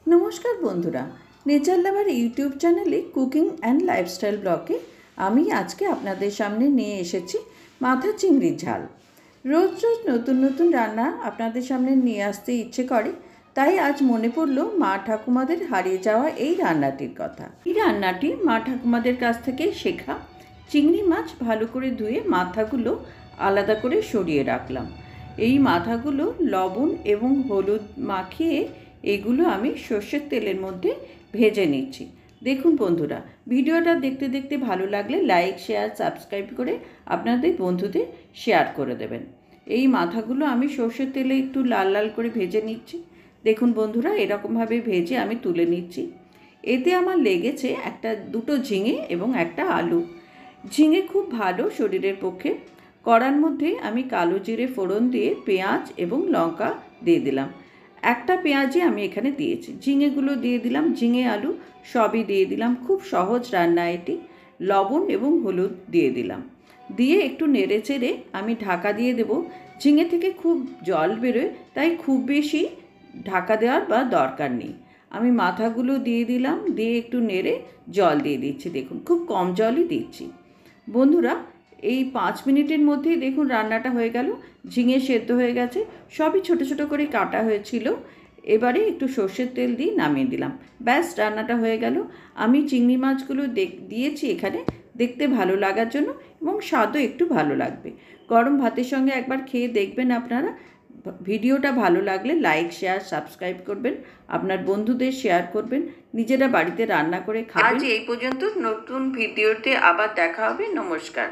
नमस्कार बंधुरा नेचार लाभार यूट्यूब चैनेले कुकिंग एंड लाइफस्टाइल ब्लगे आमी आज के आपनादेर सामने निये एसेछि माथा चिंगड़िर झाल। रोज रोज नतून नतून रान्ना आपनादेर सामने निये आसते इच्छे करे, ताई आज मने पड़लो मा ठाकुमादेर हारिये जावा एई रान्नाटिर कथा। एई रान्नाटी मा ठाकुमादेर काछ थेके शेखा। चिंगड़ी माछ भालो करे धुए माथागुलो आलादा करे सरिये राखलाम। এই মাথাগুলো লবণ এবং হলুদ মাখিয়ে এগুলো আমি সর্ষের তেলের মধ্যে ভেজে নিচ্ছি। দেখুন বন্ধুরা, ভিডিওটা দেখতে দেখতে ভালো লাগলে লাইক শেয়ার সাবস্ক্রাইব করে আপনাদের বন্ধুদের শেয়ার করে দেবেন। এই মাথাগুলো আমি সর্ষের তেলে একটু লাল লাল করে ভেজে নিচ্ছি। দেখুন বন্ধুরা, এরকমভাবে ভেজে আমি তুলে নিচ্ছি। এতে আমার লেগেছে দুটো ঝিঙে এবং একটা আলু। ঝিঙে খুব ভালো শরীরের পক্ষে। কড়ার মধ্যে আমি কালো জিরে ফোড়ন দিয়ে পেঁয়াজ এবং লঙ্কা দিয়ে দিলাম। একটা পেঁয়াজই আমি এখানে দিয়েছি। ঝিঙেগুলো দিয়ে দিলাম, ঝিঙে আলু সবই দিয়ে দিলাম। খুব সহজ রান্না এটি। লবণ এবং হলুদ দিয়ে দিলাম, দিয়ে একটু নেড়ে চেড়ে আমি ঢাকা দিয়ে দেব। ঝিঙে থেকে খুব জল বেরোয়, তাই খুব বেশি ঢাকা দেওয়ার বা দরকার নেই। আমি মাথাগুলো দিয়ে দিলাম, দিয়ে একটু নেড়ে জল দিয়ে দিচ্ছি। দেখুন খুব কম জলই দিচ্ছি। বন্ধুরা, এই 5 মিনিটের মধ্যেই দেখুন রান্নাটা হয়ে গেল। ঝিঙে সেদ্ধ হয়ে গেছে, সবই ছোট ছোট করে কাটা হয়েছিল। এবারে একটু সর্ষের তেল দিয়ে নামিয়ে দিলাম। ব্যাস, রান্নাটা হয়ে গেল। আমি চিংড়ি মাছগুলো দিয়েছি এখানে দেখতে ভালো লাগার জন্য, এবং স্বাদও একটু ভালো লাগবে। গরম ভাতের সঙ্গে একবার খেয়ে দেখবেন আপনারা। ভিডিওটা ভালো লাগলে লাইক শেয়ার সাবস্ক্রাইব করবেন, আপনার বন্ধুদের শেয়ার করবেন, নিজেরা বাড়িতে রান্না করে খাবেন। আজ এই পর্যন্ত, নতুন ভিডিওতে আবার দেখা হবে। নমস্কার।